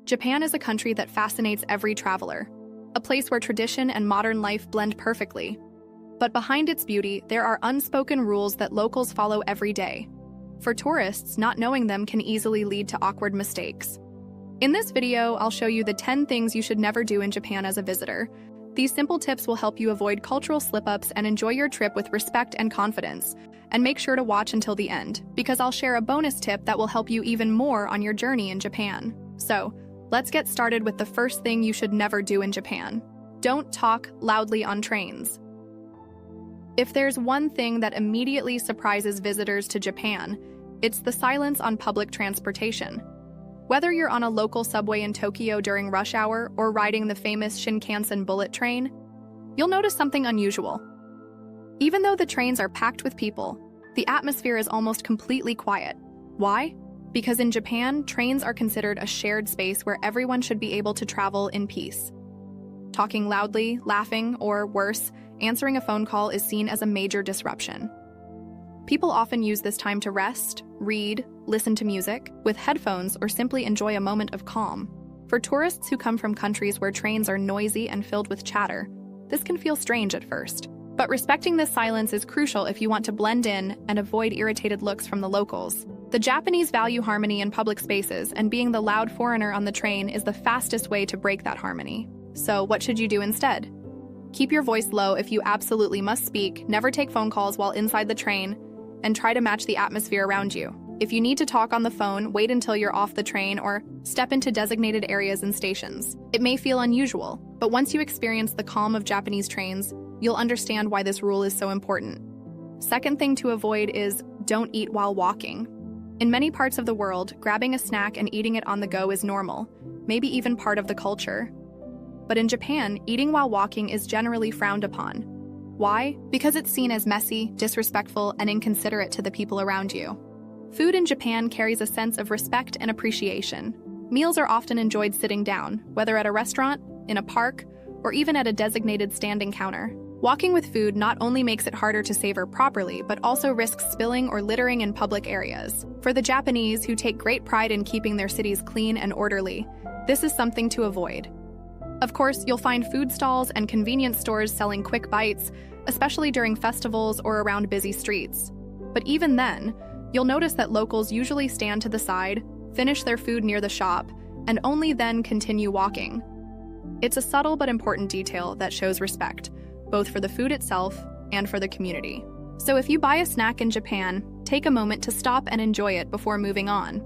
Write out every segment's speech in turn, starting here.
Japan is a country that fascinates every traveler, a place where tradition and modern life blend perfectly. But behind its beauty, there are unspoken rules that locals follow every day. For tourists, not knowing them can easily lead to awkward mistakes. In this video, I'll show you the 10 things you should never do in Japan as a visitor. These simple tips will help you avoid cultural slip-ups and enjoy your trip with respect and confidence. And make sure to watch until the end, because I'll share a bonus tip that will help you even more on your journey in Japan. So, let's get started with the first thing you should never do in Japan. Don't talk loudly on trains. If there's one thing that immediately surprises visitors to Japan, it's the silence on public transportation. Whether you're on a local subway in Tokyo during rush hour or riding the famous Shinkansen bullet train, you'll notice something unusual. Even though the trains are packed with people, the atmosphere is almost completely quiet. Why? Because in Japan, trains are considered a shared space where everyone should be able to travel in peace. Talking loudly, laughing, or worse, answering a phone call is seen as a major disruption. People often use this time to rest, read, listen to music with headphones, or simply enjoy a moment of calm. For tourists who come from countries where trains are noisy and filled with chatter, this can feel strange at first. But respecting this silence is crucial if you want to blend in and avoid irritated looks from the locals. The Japanese value harmony in public spaces, and being the loud foreigner on the train is the fastest way to break that harmony. So what should you do instead? Keep your voice low if you absolutely must speak, never take phone calls while inside the train, and try to match the atmosphere around you. If you need to talk on the phone, wait until you're off the train or step into designated areas and stations. It may feel unusual, but once you experience the calm of Japanese trains, you'll understand why this rule is so important. Second thing to avoid is don't eat while walking. In many parts of the world, grabbing a snack and eating it on the go is normal, maybe even part of the culture. But in Japan, eating while walking is generally frowned upon. Why? Because it's seen as messy, disrespectful, and inconsiderate to the people around you. Food in Japan carries a sense of respect and appreciation. Meals are often enjoyed sitting down, whether at a restaurant, in a park, or even at a designated standing counter. Walking with food not only makes it harder to savor properly, but also risks spilling or littering in public areas. For the Japanese, who take great pride in keeping their cities clean and orderly, this is something to avoid. Of course, you'll find food stalls and convenience stores selling quick bites, especially during festivals or around busy streets. But even then, you'll notice that locals usually stand to the side, finish their food near the shop, and only then continue walking. It's a subtle but important detail that shows respect, both for the food itself and for the community. So if you buy a snack in Japan, take a moment to stop and enjoy it before moving on.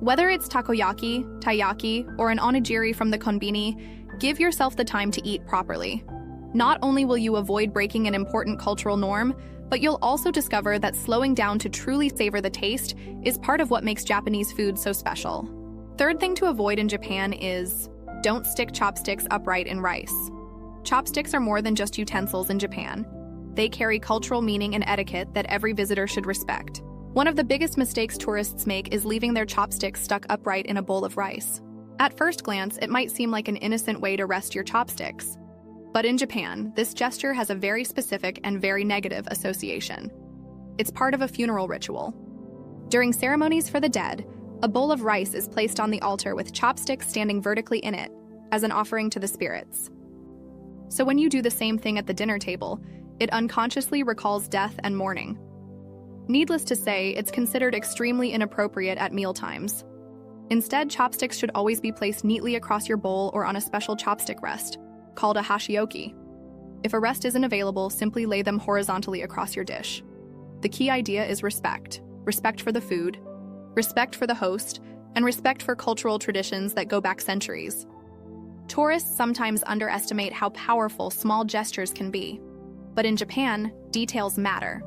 Whether it's takoyaki, taiyaki, or an onigiri from the konbini, give yourself the time to eat properly. Not only will you avoid breaking an important cultural norm, but you'll also discover that slowing down to truly savor the taste is part of what makes Japanese food so special. Third thing to avoid in Japan is don't stick chopsticks upright in rice. Chopsticks are more than just utensils in Japan. They carry cultural meaning and etiquette that every visitor should respect. One of the biggest mistakes tourists make is leaving their chopsticks stuck upright in a bowl of rice. At first glance, it might seem like an innocent way to rest your chopsticks. But in Japan, this gesture has a very specific and very negative association. It's part of a funeral ritual. During ceremonies for the dead, a bowl of rice is placed on the altar with chopsticks standing vertically in it, as an offering to the spirits. So when you do the same thing at the dinner table, it unconsciously recalls death and mourning. Needless to say, it's considered extremely inappropriate at mealtimes. Instead, chopsticks should always be placed neatly across your bowl or on a special chopstick rest, called a hashioki. If a rest isn't available, simply lay them horizontally across your dish. The key idea is respect. Respect for the food, respect for the host, and respect for cultural traditions that go back centuries. Tourists sometimes underestimate how powerful small gestures can be. But in Japan, details matter.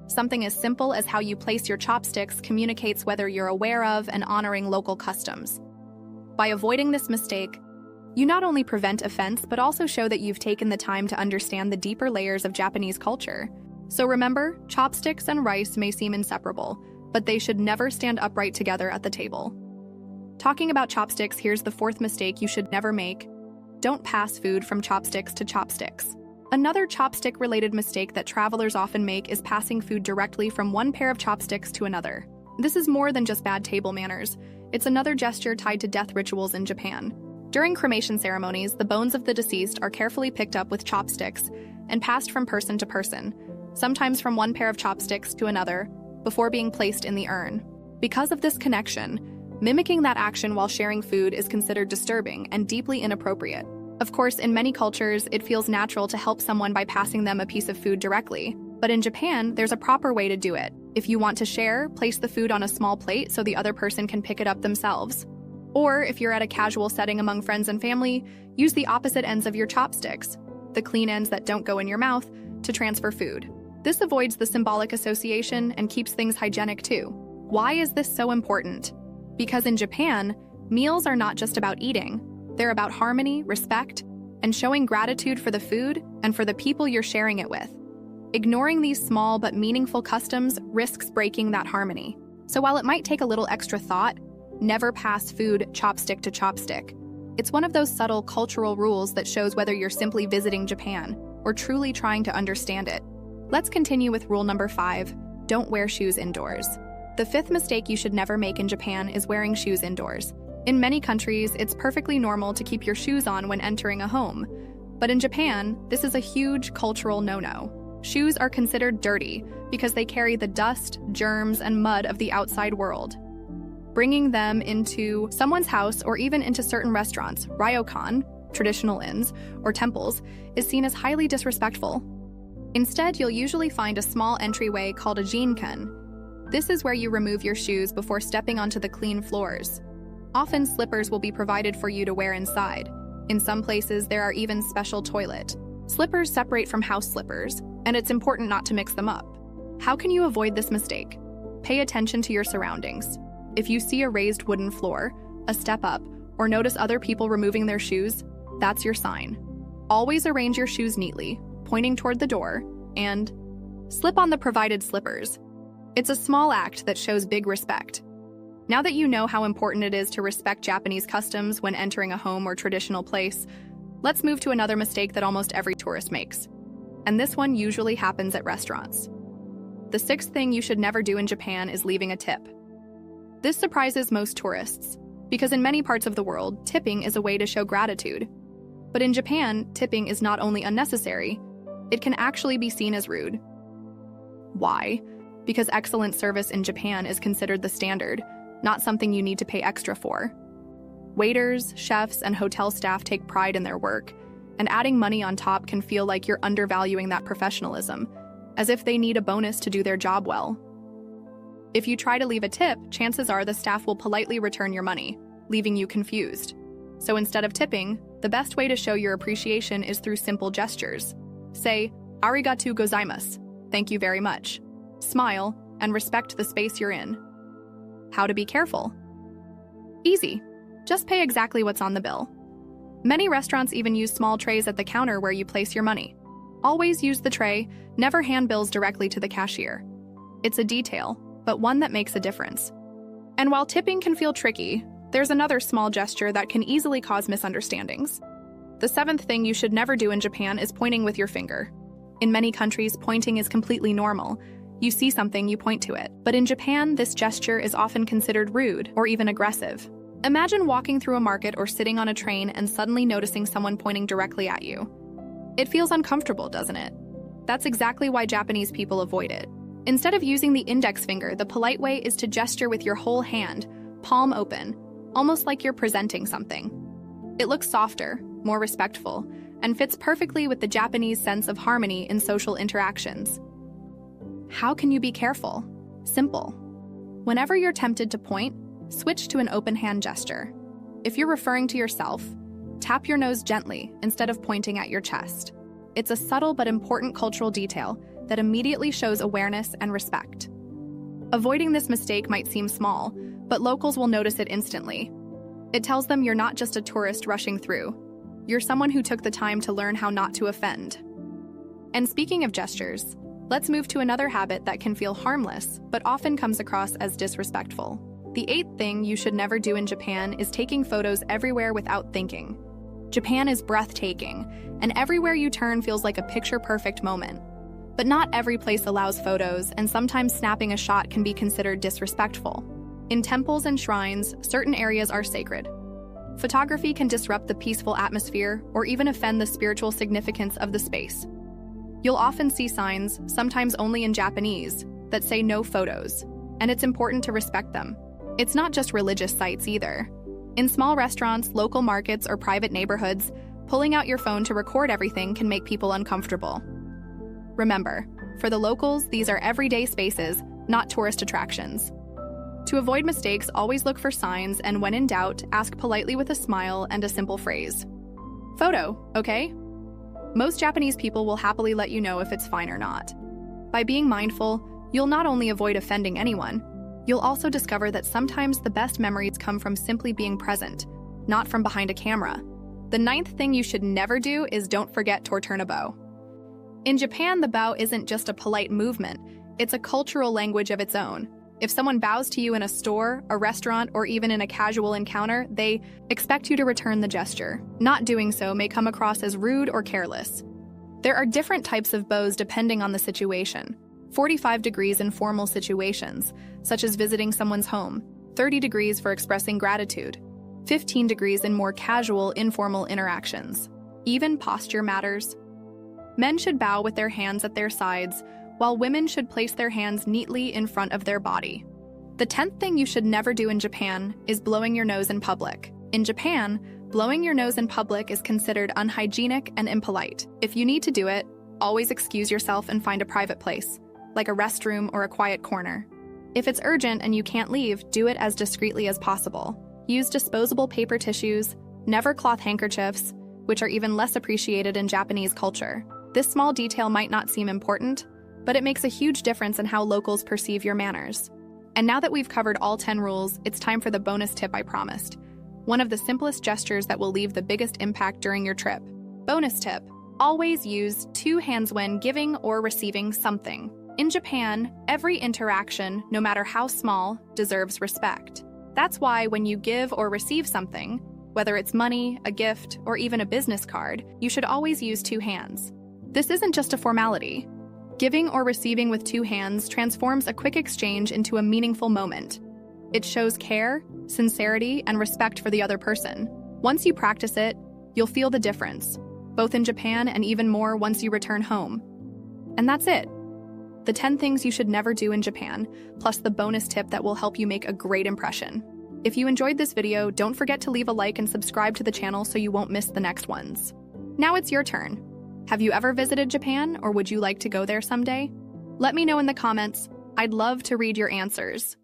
Something as simple as how you place your chopsticks communicates whether you're aware of and honoring local customs. By avoiding this mistake, you not only prevent offense, but also show that you've taken the time to understand the deeper layers of Japanese culture. So remember, chopsticks and rice may seem inseparable, but they should never stand upright together at the table. Talking about chopsticks, here's the fourth mistake you should never make. Don't pass food from chopsticks to chopsticks. Another chopstick-related mistake that travelers often make is passing food directly from one pair of chopsticks to another. This is more than just bad table manners. It's another gesture tied to death rituals in Japan. During cremation ceremonies, the bones of the deceased are carefully picked up with chopsticks and passed from person to person, sometimes from one pair of chopsticks to another, before being placed in the urn. Because of this connection, mimicking that action while sharing food is considered disturbing and deeply inappropriate. Of course, in many cultures, it feels natural to help someone by passing them a piece of food directly. But in Japan, there's a proper way to do it. If you want to share, place the food on a small plate so the other person can pick it up themselves. Or if you're at a casual setting among friends and family, use the opposite ends of your chopsticks, the clean ends that don't go in your mouth, to transfer food. This avoids the symbolic association and keeps things hygienic too. Why is this so important? Because in Japan, meals are not just about eating. They're about harmony, respect, and showing gratitude for the food and for the people you're sharing it with. Ignoring these small but meaningful customs risks breaking that harmony. So while it might take a little extra thought, never pass food chopstick to chopstick. It's one of those subtle cultural rules that shows whether you're simply visiting Japan or truly trying to understand it. Let's continue with rule number 5, don't wear shoes indoors. The 5th mistake you should never make in Japan is wearing shoes indoors. In many countries, it's perfectly normal to keep your shoes on when entering a home. But in Japan, this is a huge cultural no-no. Shoes are considered dirty because they carry the dust, germs, and mud of the outside world. Bringing them into someone's house or even into certain restaurants, ryokan, traditional inns, or temples, is seen as highly disrespectful. Instead, you'll usually find a small entryway called a jinkan. This is where you remove your shoes before stepping onto the clean floors. Often slippers will be provided for you to wear inside. In some places, there are even special toilet. Slippers separate from house slippers, and it's important not to mix them up. How can you avoid this mistake? Pay attention to your surroundings. If you see a raised wooden floor, a step up, or notice other people removing their shoes, that's your sign. Always arrange your shoes neatly, pointing toward the door, and slip on the provided slippers. It's a small act that shows big respect. Now that you know how important it is to respect Japanese customs when entering a home or traditional place, let's move to another mistake that almost every tourist makes. And this one usually happens at restaurants. The 6th thing you should never do in Japan is leaving a tip. This surprises most tourists, because in many parts of the world, tipping is a way to show gratitude. But in Japan, tipping is not only unnecessary, it can actually be seen as rude. Why? Because excellent service in Japan is considered the standard, not something you need to pay extra for. Waiters, chefs, and hotel staff take pride in their work, and adding money on top can feel like you're undervaluing that professionalism, as if they need a bonus to do their job well. If you try to leave a tip, chances are the staff will politely return your money, leaving you confused. So instead of tipping, the best way to show your appreciation is through simple gestures. Say, "Arigatou gozaimasu," thank you very much. Smile, and respect the space you're in. How to be careful? Easy. Just pay exactly what's on the bill. Many restaurants even use small trays at the counter where you place your money. Always use the tray, never hand bills directly to the cashier. It's a detail, but one that makes a difference. And while tipping can feel tricky, there's another small gesture that can easily cause misunderstandings. The 7th thing you should never do in Japan is pointing with your finger. In many countries, pointing is completely normal. You see something, you point to it. But in Japan, this gesture is often considered rude or even aggressive. Imagine walking through a market or sitting on a train and suddenly noticing someone pointing directly at you. It feels uncomfortable, doesn't it? That's exactly why Japanese people avoid it. Instead of using the index finger, the polite way is to gesture with your whole hand, palm open, almost like you're presenting something. It looks softer, more respectful, and fits perfectly with the Japanese sense of harmony in social interactions. How can you be careful? Simple. Whenever you're tempted to point, switch to an open hand gesture. If you're referring to yourself, tap your nose gently instead of pointing at your chest. It's a subtle but important cultural detail that immediately shows awareness and respect. Avoiding this mistake might seem small, but locals will notice it instantly. It tells them you're not just a tourist rushing through. You're someone who took the time to learn how not to offend. And speaking of gestures, let's move to another habit that can feel harmless, but often comes across as disrespectful. The 8th thing you should never do in Japan is taking photos everywhere without thinking. Japan is breathtaking, and everywhere you turn feels like a picture-perfect moment. But not every place allows photos, and sometimes snapping a shot can be considered disrespectful. In temples and shrines, certain areas are sacred. Photography can disrupt the peaceful atmosphere or even offend the spiritual significance of the space. You'll often see signs, sometimes only in Japanese, that say no photos, and it's important to respect them. It's not just religious sites either. In small restaurants, local markets, or private neighborhoods, pulling out your phone to record everything can make people uncomfortable. Remember, for the locals, these are everyday spaces, not tourist attractions. To avoid mistakes, always look for signs, and when in doubt, ask politely with a smile and a simple phrase. Photo, okay? Most Japanese people will happily let you know if it's fine or not. By being mindful, you'll not only avoid offending anyone, you'll also discover that sometimes the best memories come from simply being present, not from behind a camera. The ninth thing you should never do is don't forget to turn a bow. In Japan, the bow isn't just a polite movement, it's a cultural language of its own. If someone bows to you in a store, a restaurant, or even in a casual encounter, they expect you to return the gesture. Not doing so may come across as rude or careless. There are different types of bows depending on the situation. 45 degrees in formal situations, such as visiting someone's home, 30 degrees for expressing gratitude, 15 degrees in more casual, informal interactions. Even posture matters. Men should bow with their hands at their sides, while women should place their hands neatly in front of their body. The 10th thing you should never do in Japan is blowing your nose in public. In Japan, blowing your nose in public is considered unhygienic and impolite. If you need to do it, always excuse yourself and find a private place, like a restroom or a quiet corner. If it's urgent and you can't leave, do it as discreetly as possible. Use disposable paper tissues, never cloth handkerchiefs, which are even less appreciated in Japanese culture. This small detail might not seem important, but it makes a huge difference in how locals perceive your manners. And now that we've covered all 10 rules, it's time for the bonus tip I promised. One of the simplest gestures that will leave the biggest impact during your trip. Bonus tip: always use two hands when giving or receiving something. In Japan, every interaction, no matter how small, deserves respect. That's why when you give or receive something, whether it's money, a gift, or even a business card, you should always use two hands. This isn't just a formality. Giving or receiving with two hands transforms a quick exchange into a meaningful moment. It shows care, sincerity, and respect for the other person. Once you practice it, you'll feel the difference, both in Japan and even more once you return home. And that's it. The 10 things you should never do in Japan, plus the bonus tip that will help you make a great impression. If you enjoyed this video, don't forget to leave a like and subscribe to the channel so you won't miss the next ones. Now it's your turn. Have you ever visited Japan, or would you like to go there someday? Let me know in the comments. I'd love to read your answers.